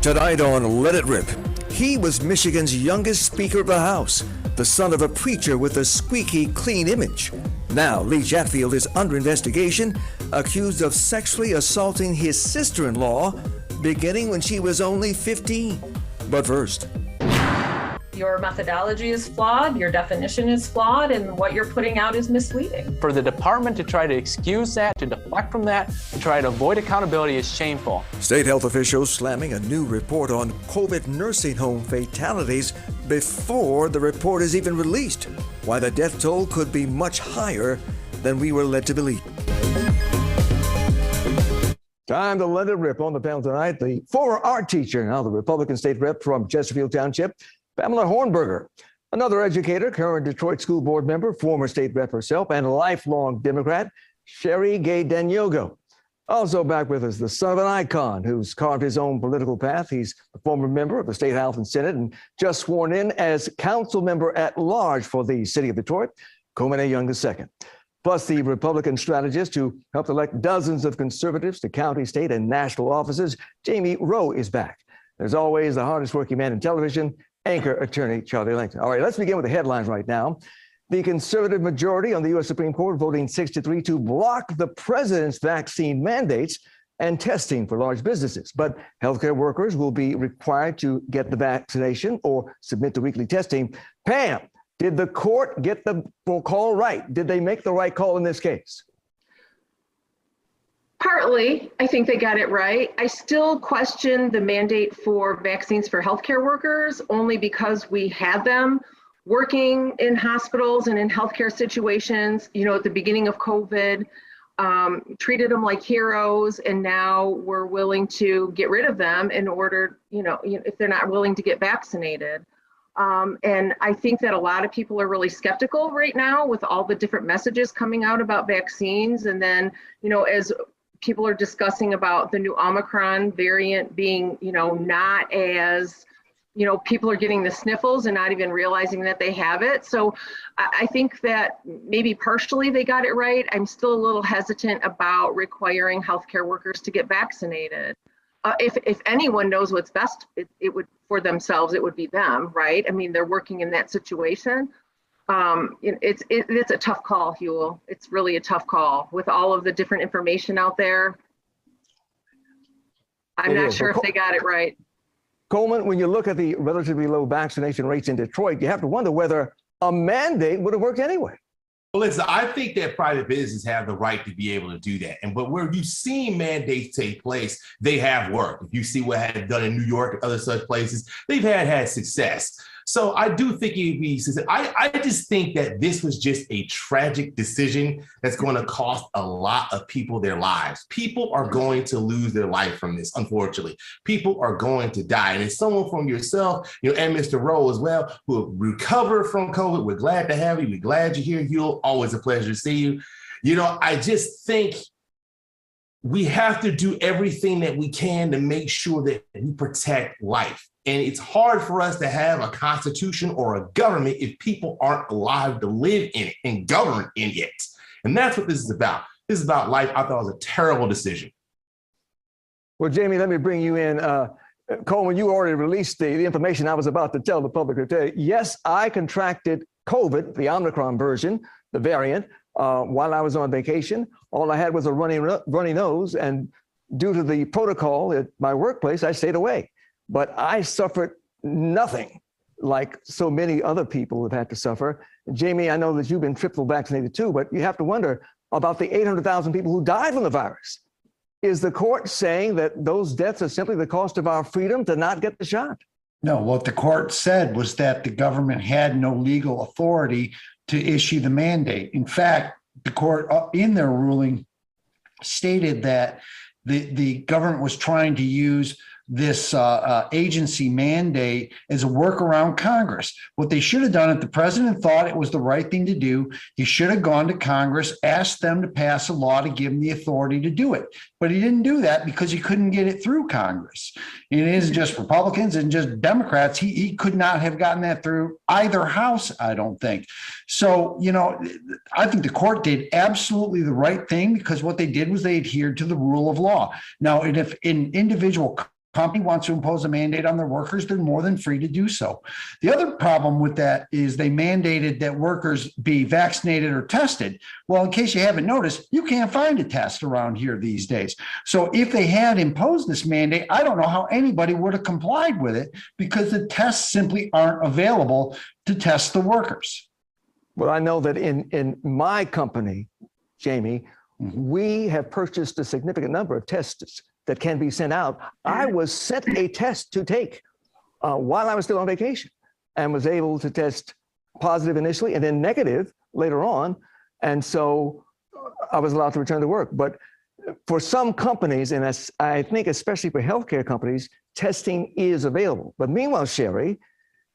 Tonight on Let It Rip, he was Michigan's youngest Speaker of the House, the son of a preacher with a squeaky clean image. Now, Lee Chatfield is under investigation, accused of sexually assaulting his sister-in-law, beginning when she was only 15. But first, your methodology is flawed, your definition is flawed, and what you're putting out is misleading. For the department to try to excuse that, to deflect from that, to try to avoid accountability is shameful. State health officials slamming a new report on COVID nursing home fatalities before the report is even released. Why the death toll could be much higher than we were led to believe. Time to let it rip. On the panel tonight, the former art teacher, now the Republican state rep from Chesterfield Township, Pamela Hornberger, another educator, current Detroit School Board member, former state rep herself, and lifelong Democrat, Sherry Gay Danyogo. Also back with us, the son of an icon who's carved his own political path. He's a former member of the State House and Senate and just sworn in as council member at large for the city of Detroit, Coleman Young II. Plus the Republican strategist who helped elect dozens of conservatives to county, state, and national offices, Jamie Rowe, is back. As always, the hardest working man in television, anchor attorney Charlie Langton. All right, let's begin with the headlines right now. The conservative majority on the U.S. Supreme Court voting 6-3 to block the president's vaccine mandates and testing for large businesses. But healthcare workers will be required to get the vaccination or submit to weekly testing. Pam, did the court get the call right? Did they make the right call in this case? Partly, I think they got it right. I still question the mandate for vaccines for healthcare workers only because we had them working in hospitals and in healthcare situations, at the beginning of COVID, treated them like heroes, and now we're willing to get rid of them in order, if they're not willing to get vaccinated. And I think that a lot of people are really skeptical right now with all the different messages coming out about vaccines. And then, as people are discussing about the new Omicron variant being, not as, people are getting the sniffles and not even realizing that they have it. So I think that maybe partially they got it right. I'm still a little hesitant about requiring healthcare workers to get vaccinated. If anyone knows what's best, it would for themselves, it would be them, right? I mean, they're working in that situation. It's a tough call, Huel. It's really a tough call with all of the different information out there. I'm not sure if they got it right. Coleman, when you look at the relatively low vaccination rates in Detroit, you have to wonder whether a mandate would have worked anyway. Well, listen, I think that private businesses have the right to be able to do that. But where you've seen mandates take place, they have worked. If you see what had done in New York and other such places, they've had success. So I do think it'd be, I just think that this was just a tragic decision that's going to cost a lot of people their lives. People are going to lose their life from this, unfortunately. People are going to die. And it's someone from yourself, and Mr. Rowe as well, who recovered from COVID. We're glad to have you. We're glad you're here, Hugh. Always a pleasure to see you. I just think we have to do everything that we can to make sure that we protect life. And it's hard for us to have a constitution or a government if people aren't alive to live in it and govern in it. And that's what this is about. This is about life. I thought it was a terrible decision. Well, Jamie, let me bring you in. Coleman, you already released the information I was about to tell the public today. Yes, I contracted COVID, the Omicron version, the variant, while I was on vacation. All I had was a runny nose, and due to the protocol at my workplace, I stayed away. But I suffered nothing like so many other people have had to suffer. Jamie, I know that you've been triple vaccinated too, but you have to wonder about the 800,000 people who died from the virus. Is the court saying that those deaths are simply the cost of our freedom to not get the shot? No, what the court said was that the government had no legal authority to issue the mandate. In fact, the court in their ruling stated that the government was trying to use this agency mandate as a workaround Congress. What they should have done, if the president thought it was the right thing to do, he should have gone to Congress, asked them to pass a law to give him the authority to do it. But he didn't do that because he couldn't get it through Congress. And it isn't just Republicans and just Democrats. He could not have gotten that through either house, I don't think. So, I think the court did absolutely the right thing because what they did was they adhered to the rule of law. Now, if in individual company wants to impose a mandate on their workers, they're more than free to do so. The other problem with that is they mandated that workers be vaccinated or tested. Well, in case you haven't noticed, you can't find a test around here these days. So if they had imposed this mandate, I don't know how anybody would have complied with it because the tests simply aren't available to test the workers. Well, I know that in my company, Jamie, we have purchased a significant number of tests that can be sent out. I was sent a test to take while I was still on vacation and was able to test positive initially and then negative later on. And so I was allowed to return to work. But for some companies, and I think especially for healthcare companies, testing is available. But meanwhile, Sherry,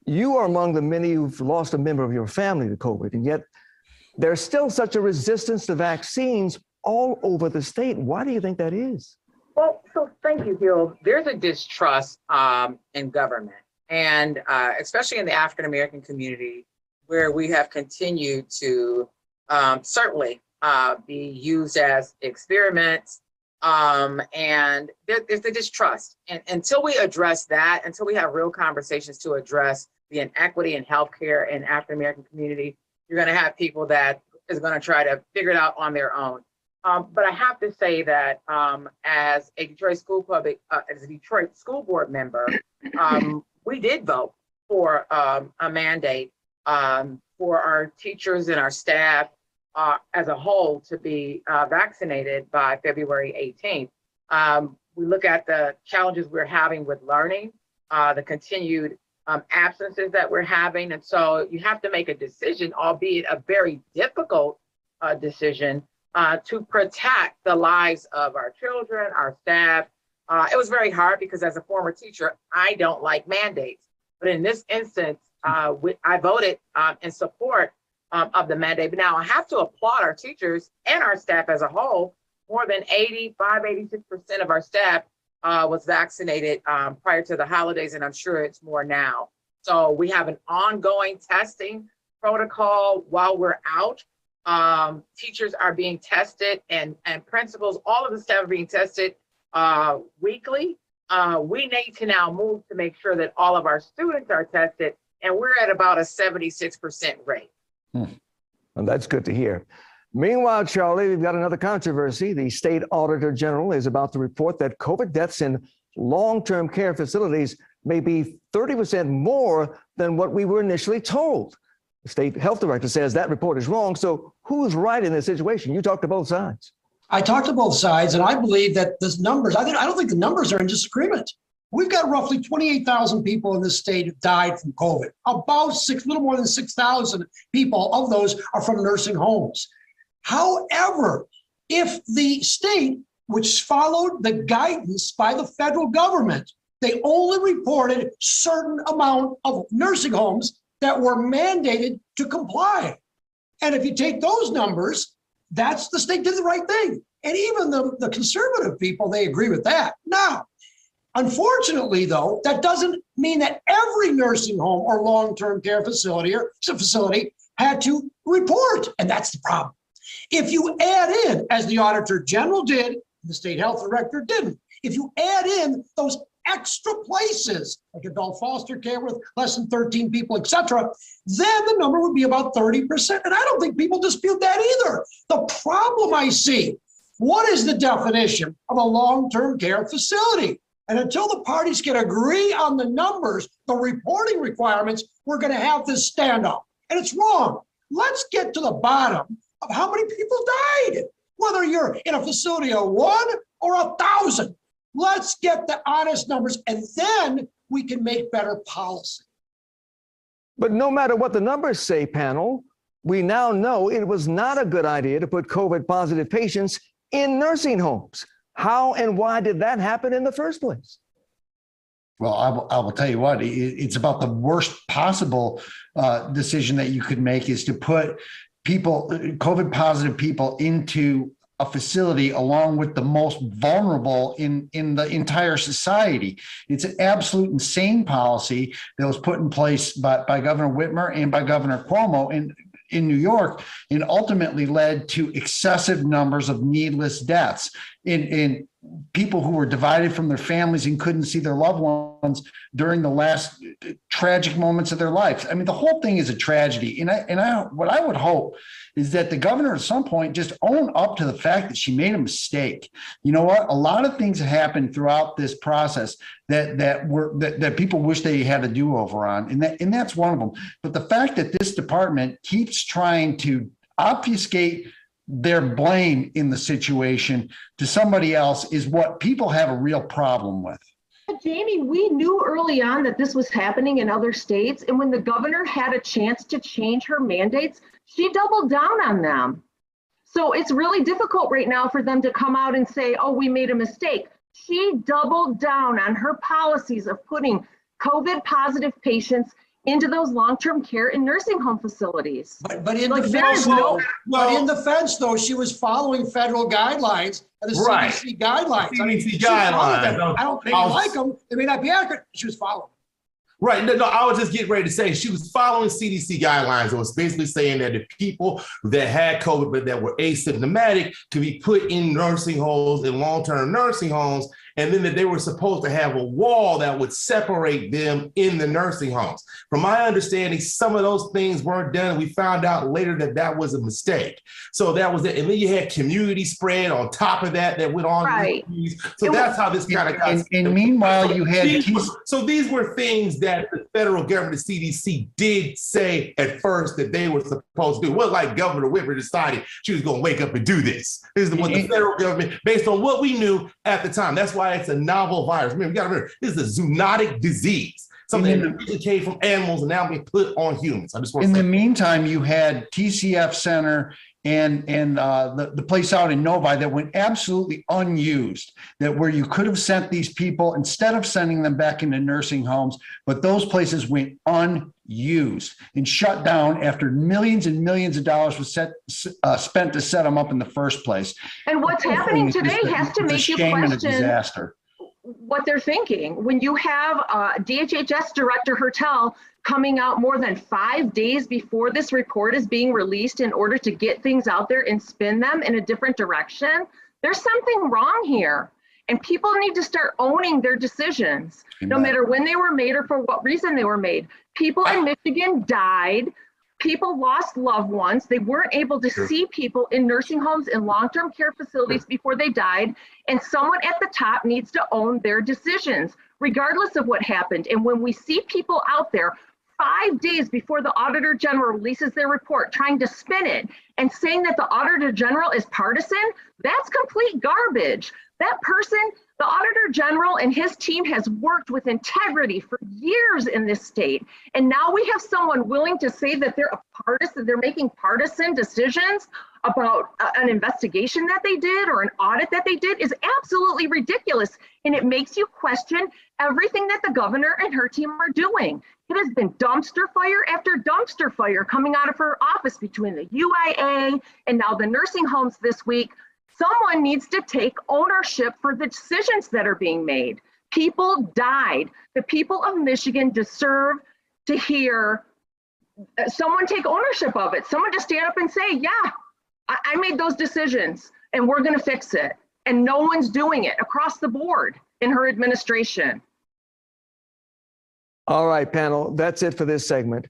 you are among the many who've lost a member of your family to COVID, and yet there's still such a resistance to vaccines all over the state. Why do you think that is? Well, so thank you, Gil. There's a distrust in government, and especially in the African-American community, where we have continued to certainly be used as experiments, and there's the distrust. And until we address that, until we have real conversations to address the inequity in healthcare in African-American community, you're going to have people that is going to try to figure it out on their own. But I have to say that as a Detroit School Board member, we did vote for a mandate for our teachers and our staff as a whole to be vaccinated by February 18th. We look at the challenges we're having with learning, the continued absences that we're having. And so you have to make a decision, albeit a very difficult decision, to protect the lives of our children, our staff. It was very hard because as a former teacher, I don't like mandates. But in this instance, I voted in support of the mandate. But now I have to applaud our teachers and our staff as a whole. More than 86% of our staff was vaccinated prior to the holidays, and I'm sure it's more now. So we have an ongoing testing protocol while we're out. Teachers are being tested and principals, all of the staff are being tested weekly. We need to now move to make sure that all of our students are tested, and we're at about a 76% rate. Well, that's good to hear. Meanwhile, Charlie, we've got another controversy. The state auditor general is about to report that COVID deaths in long-term care facilities may be 30% more than what we were initially told. The state health director says that report is wrong. So who's right in this situation? You talked to both sides. I talked to both sides, and I believe that the numbers, I don't think the numbers are in disagreement. We've got roughly 28,000 people in this state who died from COVID. About little more than 6,000 people of those are from nursing homes. However, if the state, which followed the guidance by the federal government, they only reported certain amount of nursing homes that were mandated to comply. And if you take those numbers, that's the state did the right thing. And even the conservative people, they agree with that. Now, unfortunately, though, that doesn't mean that every nursing home or long-term care facility had to report. And that's the problem. If you add in, as the Auditor General did, the state health director didn't, if you add in those extra places, like adult foster care with less than 13 people, et cetera, then the number would be about 30%. And I don't think people dispute that either. The problem I see, what is the definition of a long-term care facility? And until the parties can agree on the numbers, the reporting requirements, we're going to have this standoff. And it's wrong. Let's get to the bottom of how many people died, whether you're in a facility of 1 or 1,000. Let's get the honest numbers, and then we can make better policy. But no matter what the numbers say, panel, we now know it was not a good idea to put COVID positive patients in nursing homes. How and why did that happen in the first place? Well, I will tell you what, it's about the worst possible decision that you could make is to put people, COVID positive people, into a facility along with the most vulnerable in the entire society. It's an absolute insane policy that was put in place by Governor Whitmer and by Governor Cuomo. And in New York, and ultimately led to excessive numbers of needless deaths in people who were divided from their families and couldn't see their loved ones during the last tragic moments of their lives. I mean, the whole thing is a tragedy. What I would hope is that the governor at some point just own up to the fact that she made a mistake. You know what? A lot of things happened throughout this process that people wish they had a do-over on, and that's one of them. But the fact that this department keeps trying to obfuscate their blame in the situation to somebody else is what people have a real problem with. Jamie, we knew early on that this was happening in other states. And when the governor had a chance to change her mandates, she doubled down on them. So it's really difficult right now for them to come out and say, oh, we made a mistake. She doubled down on her policies of putting COVID positive patients into those long-term care and nursing home facilities. But in defense, though, she was following federal guidelines and the CDC guidelines. CDC guidelines. I don't like them. They may not be accurate. She was following. Right. No, I was just getting ready to say she was following CDC guidelines. It was basically saying that the people that had COVID but that were asymptomatic could be put in nursing homes, in long-term nursing homes, and then that they were supposed to have a wall that would separate them in the nursing homes. From my understanding, some of those things weren't done. We found out later that that was a mistake. So that was it. And then you had community spread on top of that went on. Right. So that's how this kind of got. And meanwhile, you had so these were things that the federal government, the CDC, did say at first that they were supposed to do. It wasn't like Governor Whitmer decided she was going to wake up and do this. This is what the federal government, based on what we knew at the time. That's why it's a novel virus. Remember, we got to remember, this is a zoonotic disease. Something that originally came from animals and now being put on humans. I just want to say. In the meantime, you had TCF Center and the place out in Novi that went absolutely unused, that where you could have sent these people instead of sending them back into nursing homes, but those places went unused and shut down after millions and millions of dollars was spent to set them up in the first place. And what's happening today has to make you question what they're thinking. When you have DHHS Director Hertel coming out more than 5 days before this report is being released in order to get things out there and spin them in a different direction, there's something wrong here. And people need to start owning their decisions, no matter when they were made or for what reason they were made. People in Michigan died. People lost loved ones. They weren't able to see people in nursing homes and long-term care facilities before they died. And someone at the top needs to own their decisions, regardless of what happened. And when we see people out there 5 days before the Auditor General releases their report trying to spin it and saying that the Auditor General is partisan, that's complete garbage. That person, the Auditor General and his team has worked with integrity for years in this state. And now we have someone willing to say that they're a partisan, they're making partisan decisions about an investigation that they did or an audit that they did is absolutely ridiculous. And it makes you question everything that the governor and her team are doing. It has been dumpster fire after dumpster fire coming out of her office between the UIA and now the nursing homes this week. Someone needs to take ownership for the decisions that are being made. People died. The people of Michigan deserve to hear someone take ownership of it. Someone to stand up and say, yeah, I made those decisions and we're going to fix it. And no one's doing it across the board in her administration. All right, panel, that's it for this segment.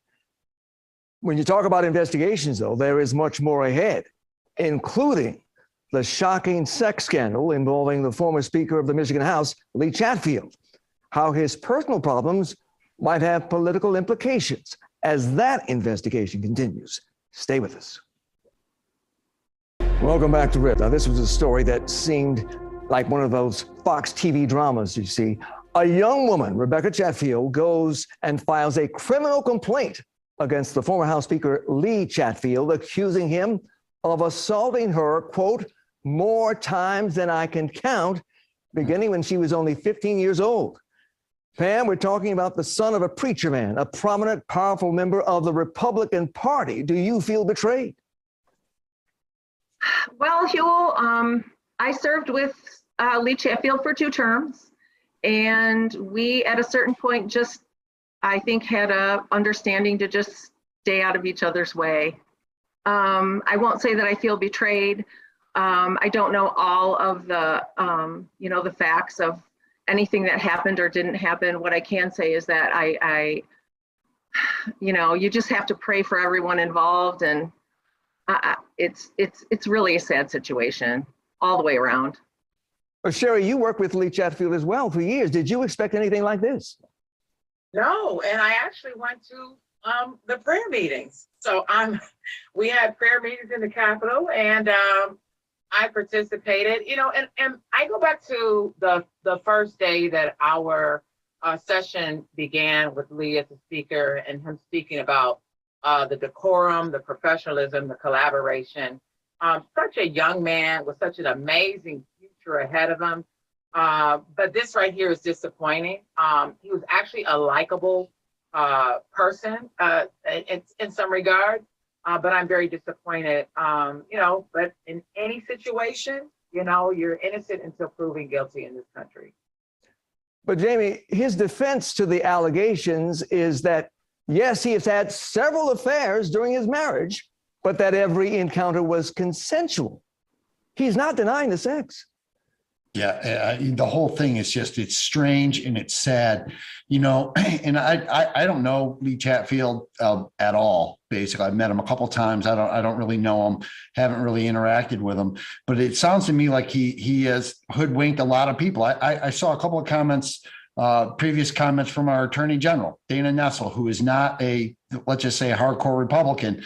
When you talk about investigations, though, there is much more ahead, including the shocking sex scandal involving the former Speaker of the Michigan House, Lee Chatfield, how his personal problems might have political implications as that investigation continues. Stay with us. Welcome back to RIP. Now, this was a story that seemed like one of those Fox TV dramas, you see. A young woman, Rebecca Chatfield, goes and files a criminal complaint against the former House Speaker Lee Chatfield, accusing him of assaulting her, quote, more times than I can count, beginning when she was only 15 years old. Pam, we're talking about the son of a preacher man, a prominent, powerful member of the Republican Party. Do you feel betrayed? Well, Huel, I served with Lee Chatfield for 2 terms, and we, at a certain point, just, I think, had a understanding to just stay out of each other's way. I won't say that I feel betrayed. I don't know all of the, the facts of anything that happened or didn't happen. What I can say is that you just have to pray for everyone involved, and it's really a sad situation all the way around. Well, Sherry, you worked with Lee Chatfield as well for years. Did you expect anything like this? No, and I actually went to the prayer meetings. So we had prayer meetings in the Capitol, and I participated. And I go back to the first day that our session began with Lee as the speaker, and him speaking about the decorum, the professionalism, the collaboration. Such a young man with such an amazing future ahead of him. But this right here is disappointing. He was actually a likable person in some regard, but I'm very disappointed. But in any situation, you're innocent until proven guilty in this country. But Jamie, his defense to the allegations is that, yes, he has had several affairs during his marriage, but that every encounter was consensual. He's not denying the sex. Yeah, the whole thing is it's strange and it's sad, and I don't know Lee Chatfield at all. Basically, I've met him a couple of times. I don't really know him, haven't really interacted with him, but it sounds to me like he has hoodwinked a lot of people. I saw a couple of comments, previous comments from our Attorney General, Dana Nessel, who is not let's just say a hardcore Republican,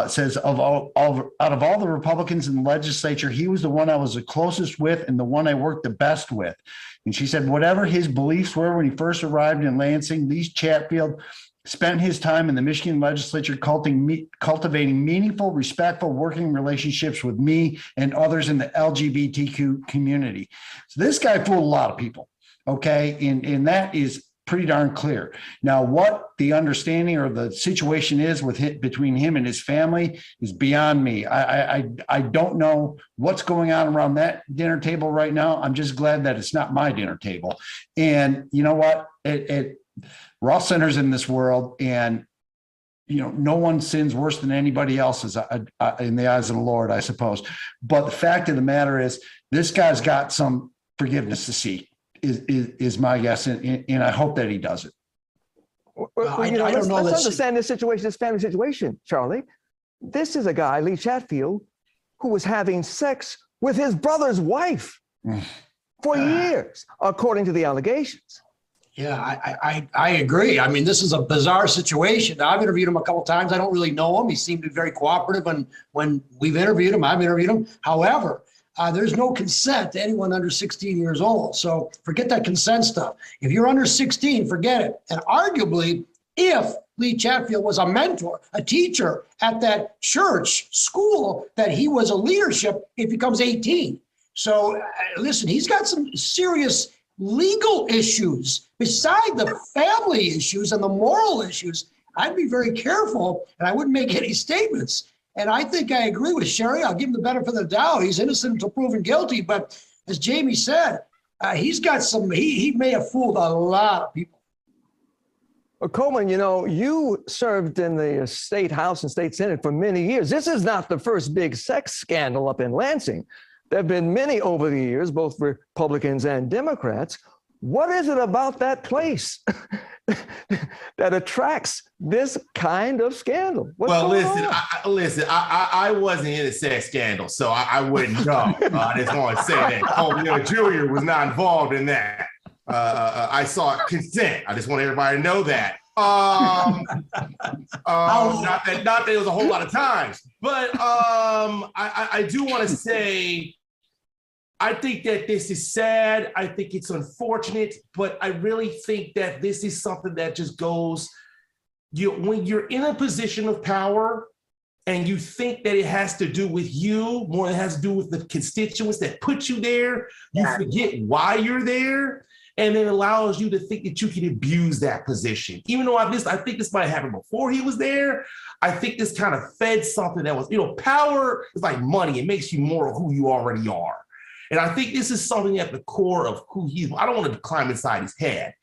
says out of all the Republicans in the legislature, he was the one I was the closest with and the one I worked the best with. And she said, whatever his beliefs were when he first arrived in Lansing, Lee Chatfield spent his time in the Michigan legislature cultivating meaningful, respectful working relationships with me and others in the LGBTQ community. So this guy fooled a lot of people. Okay. And that is pretty darn clear. Now, what the understanding or the situation is between him and his family is beyond me. I don't know what's going on around that dinner table right now. I'm just glad that it's not my dinner table. And you know what? We're all sinners in this world, and no one sins worse than anybody else in the eyes of the Lord, I suppose. But the fact of the matter is, this guy's got some forgiveness to seek. Is my guess, and I hope that he does it. I don't know. Let's understand this situation, this family situation, Charlie. This is a guy, Lee Chatfield, who was having sex with his brother's wife for years, according to the allegations. Yeah, I agree. I mean, this is a bizarre situation. I've interviewed him a couple of times. I don't really know him. He seemed to be very cooperative when we've interviewed him. I've interviewed him. However, there's no consent to anyone under 16 years old. So forget that consent stuff. If you're under 16, forget it. And arguably, if Lee Chatfield was a mentor, a teacher at that church, school, that he was a leadership, it becomes 18. So listen, he's got some serious legal issues beside the family issues and the moral issues. I'd be very careful, and I wouldn't make any statements. And I think I agree with Sherry. I'll give him the benefit of the doubt. He's innocent until proven guilty. But as Jamie said, he's got he may have fooled a lot of people. Well, Coleman, you served in the state house and state senate for many years. This is not the first big sex scandal up in Lansing. There have been many over the years, both Republicans and Democrats. What is it about that place that attracts this kind of scandal? Listen, I wasn't in a sex scandal, so I wouldn't know. I just want to say that Coleman Jr. was not involved in that. I saw consent. I just want everybody to know that. Not that it was a whole lot of times, but I do want to say, I think that this is sad. I think it's unfortunate, but I really think that this is something that just goes, when you're in a position of power and you think that it has to do with you more than it has to do with the constituents that put you there, you forget why you're there. And it allows you to think that you can abuse that position. Even though I think this might have happened before he was there, I think this kind of fed something that was, power is like money. It makes you more of who you already are. And I think this is something at the core of who he is. I don't want to climb inside his head,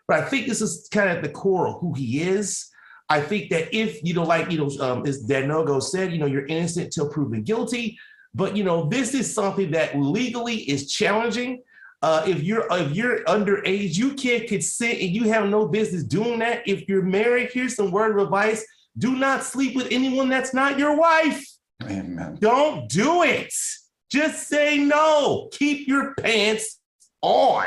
but I think this is kind of at the core of who he is. I think that if, as Danogo said, you're innocent till proven guilty. But, this is something that legally is challenging. If you're underage, you can't consent and you have no business doing that. If you're married, here's some word of advice. Do not sleep with anyone that's not your wife. Amen. Don't do it. Just say no. Keep your pants on.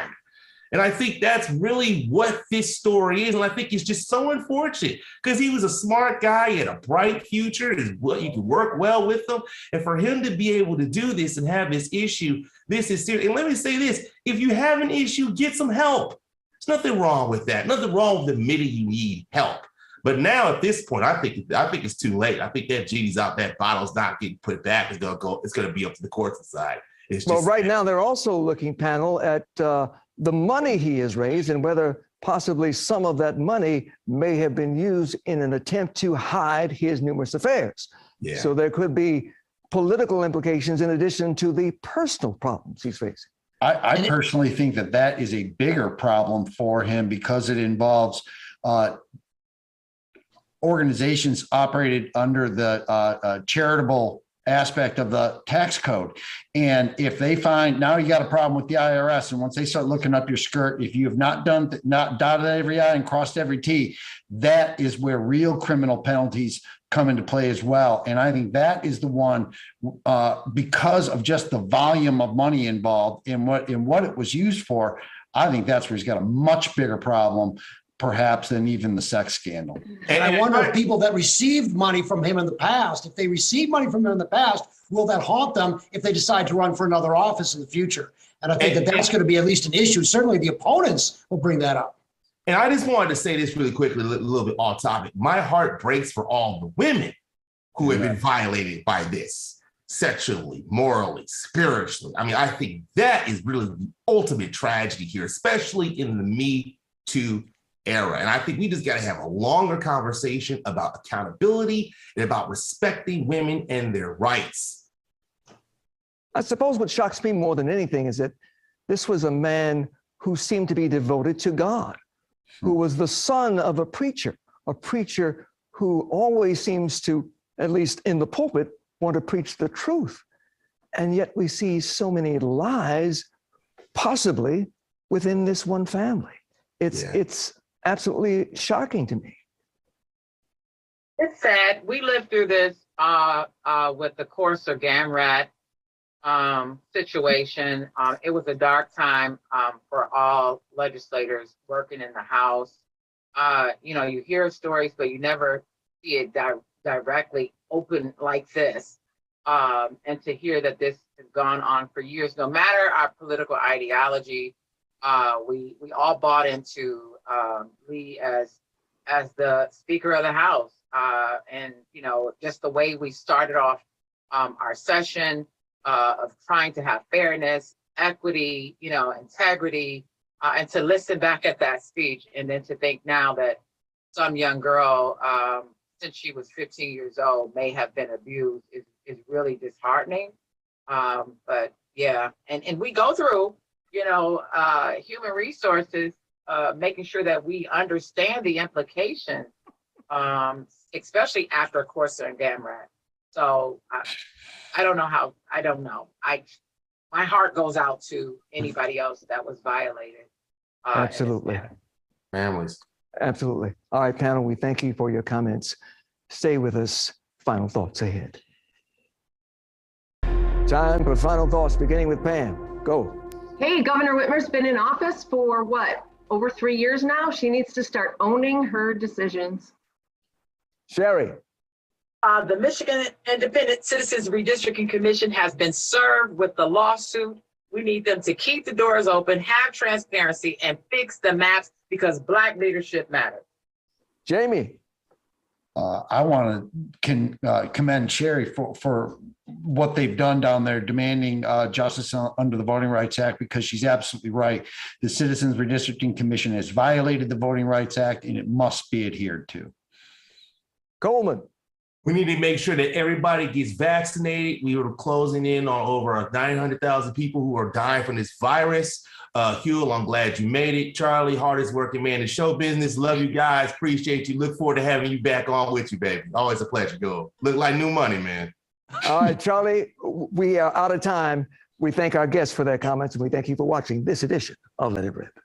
And I think that's really what this story is. And I think it's just so unfortunate because he was a smart guy, he had a bright future, you could work well with him. And for him to be able to do this and have this issue, this is serious. And let me say this, if you have an issue, get some help. There's nothing wrong with that. Nothing wrong with admitting you need help. But now at this point, I think it's too late. I think that genie's out, that bottle's not getting put back. It's going to be up to the courts to decide. Well, right now they're also looking, panel, at the money he has raised and whether possibly some of that money may have been used in an attempt to hide his numerous affairs. Yeah. So there could be political implications in addition to the personal problems he's facing. I personally think that is a bigger problem for him because it involves organizations operated under the charitable aspect of the tax code. And if they find now you got a problem with the IRS, and once they start looking up your skirt, if you have not dotted every I and crossed every T, that is where real criminal penalties come into play as well. And I think that is the one because of just the volume of money involved in what it was used for. I think that's where he's got a much bigger problem perhaps than even the sex scandal. And I wonder if people that received money from him in the past, if they received money from him in the past, will that haunt them if they decide to run for another office in the future? And I think that's going to be at least an issue. Certainly the opponents will bring that up. And I just wanted to say this really quickly, a little bit off topic. My heart breaks for all the women who have been violated by this sexually, morally, spiritually. I mean, I think that is really the ultimate tragedy here, especially in the Me Too era. And I think we just got to have a longer conversation about accountability and about respecting women and their rights. I suppose what shocks me more than anything is that this was a man who seemed to be devoted to God, who was the son of a preacher who always seems to, at least in the pulpit, want to preach the truth. And yet we see so many lies, possibly within this one family. It's absolutely shocking to me. It's sad. We lived through this with the Courser Gamrat situation. It was a dark time for all legislators working in the House. You hear stories, but you never see it directly open like this. And to hear that this has gone on for years, no matter our political ideology, we all bought into Lee as the Speaker of the House, and just the way we started off our session of trying to have fairness, equity, integrity, and to listen back at that speech, and then to think now that some young girl, since she was 15 years old, may have been abused is really disheartening. But yeah, and we go through human resources, making sure that we understand the implications, especially after Courser and Gamrat. So I don't know. My heart goes out to anybody else that was violated. Absolutely. Families. Absolutely. All right, panel, we thank you for your comments. Stay with us. Final thoughts ahead. Time for final thoughts, beginning with Pam. Go. Hey, Governor Whitmer's been in office for over 3 years now? She needs to start owning her decisions. Sherry. The Michigan Independent Citizens Redistricting Commission has been served with the lawsuit. We need them to keep the doors open, have transparency, and fix the maps because Black leadership matters. Jamie. I want to commend Sherry for what they've done down there, demanding justice under the Voting Rights Act, because she's absolutely right. The Citizens Redistricting Commission has violated the Voting Rights Act, and it must be adhered to. Coleman. We need to make sure that everybody gets vaccinated. We were closing in on over 900,000 people who are dying from this virus. Huel, I'm glad you made it. Charlie, hardest working man in show business. Love you guys. Appreciate you. Look forward to having you back on with you, baby. Always a pleasure, Huel. Look like new money, man. All right, Charlie, we are out of time. We thank our guests for their comments, and we thank you for watching this edition of Let It Rip.